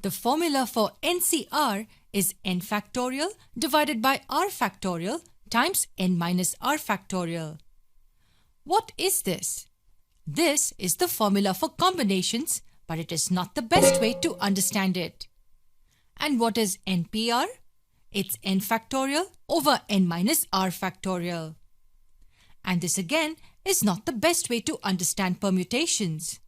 The formula for NCR is n factorial divided by r factorial times n minus r factorial. What is this? This is the formula for combinations, but it is not the best way to understand it. And what is NPR? It's n factorial over n minus r factorial. And this again is not the best way to understand permutations.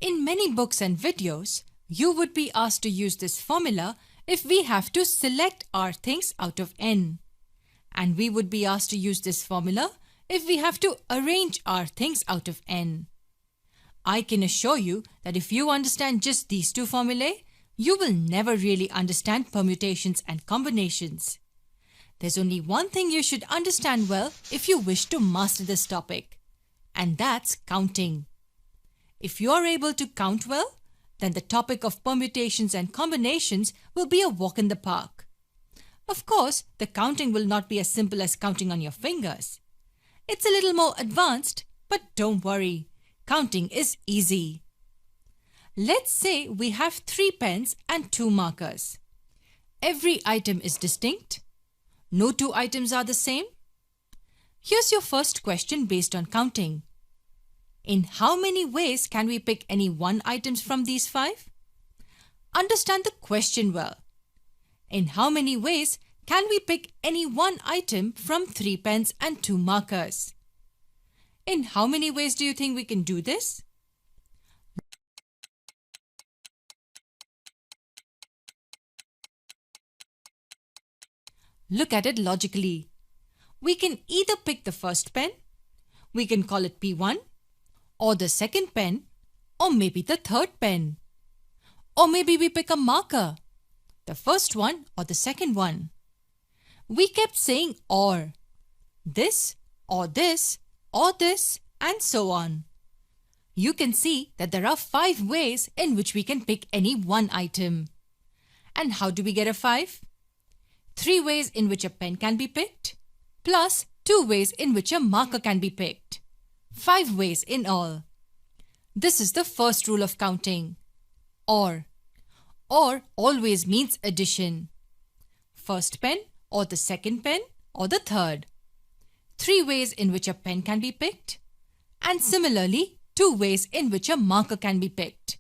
In many books and videos, you would be asked to use this formula if we have to select r things out of n. And we would be asked to use this formula if we have to arrange r things out of n. I can assure you that if you understand just these two formulae, you will never really understand permutations and combinations. There's only one thing you should understand well if you wish to master this topic, and that's counting. If you are able to count well, then the topic of permutations and combinations will be a walk in the park. Of course, the counting will not be as simple as counting on your fingers. It's a little more advanced, but don't worry, counting is easy. Let's say we have 3 pens and 2 markers. Every item is distinct. No 2 items are the same. Here's your first question based on counting. In how many ways can we pick any 1 items from these 5? Understand the question well. In how many ways can we pick any 1 item from 3 pens and 2 markers? In how many ways do you think we can do this? Look at it logically. We can either pick the first pen, we can call it P1, or the second pen, or maybe the third pen. Or maybe we pick a marker, the first one or the second one. We kept saying or, this, or this, or this, and so on. You can see that there are 5 ways in which we can pick any 1 item. And how do we get a 5? 3 ways in which a pen can be picked, plus 2 ways in which a marker can be picked. 5 ways in all. This is the first rule of counting. Or always means addition. First pen or the second pen or the third. 3 ways in which a pen can be picked. And similarly, 2 ways in which a marker can be picked.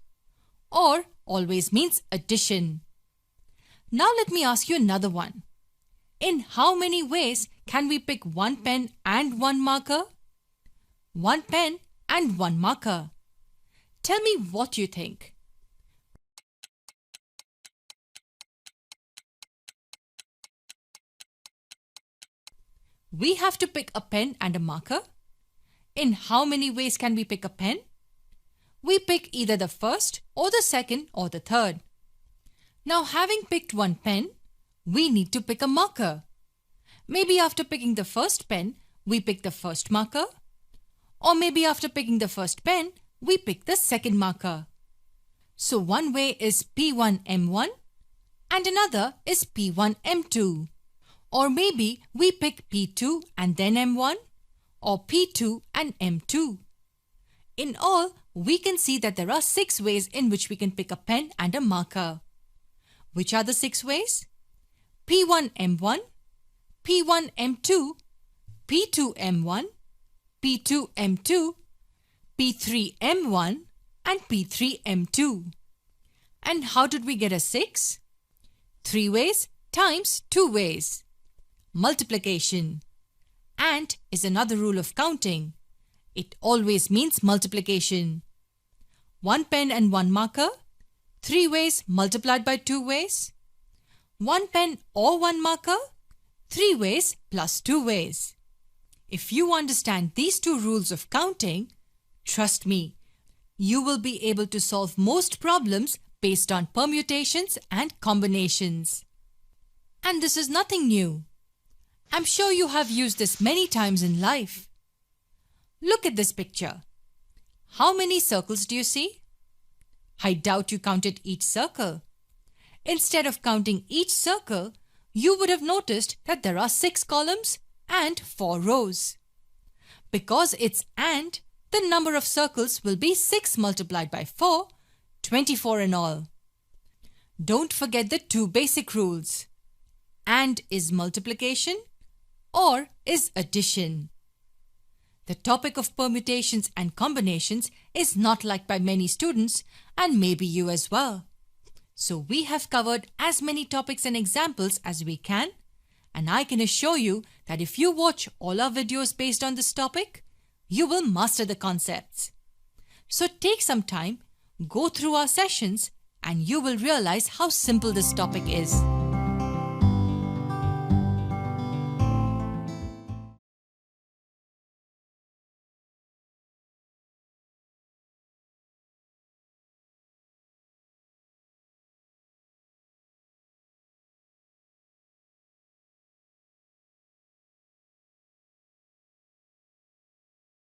Or always means addition. Now let me ask you another one. In how many ways can we pick 1 pen and 1 marker? 1 pen and 1 marker. Tell me what you think. We have to pick a pen and a marker. In how many ways can we pick a pen? We pick either the first or the second or the third. Now, having picked 1 pen, we need to pick a marker. Maybe after picking the first pen, we pick the first marker. Or maybe after picking the first pen, we pick the second marker. So one way is P1M1 and another is P1M2. Or maybe we pick P2 and then M1 or P2 and M2. In all, we can see that there are 6 ways in which we can pick a pen and a marker. Which are the 6 ways? P1M1, P1M2, P2M1, P2M2, P3M1 and P3M2. And how did we get a 6? 3 ways times 2 ways. Multiplication. And is another rule of counting. It always means multiplication. 1 pen and 1 marker, 3 ways multiplied by 2 ways. 1 pen or 1 marker, 3 ways plus 2 ways. If you understand these 2 rules of counting, trust me, you will be able to solve most problems based on permutations and combinations. And this is nothing new. I'm sure you have used this many times in life. Look at this picture. How many circles do you see? I doubt you counted each circle. Instead of counting each circle, you would have noticed that there are 6 columns and 4 rows. Because it's and, the number of circles will be 6 multiplied by 4, 24 in all. Don't forget the two basic rules. And is multiplication or is addition. The topic of permutations and combinations is not liked by many students and maybe you as well. So we have covered as many topics and examples as we can, and I can assure you that if you watch all our videos based on this topic, you will master the concepts. So take some time, go through our sessions, and you will realize how simple this topic is.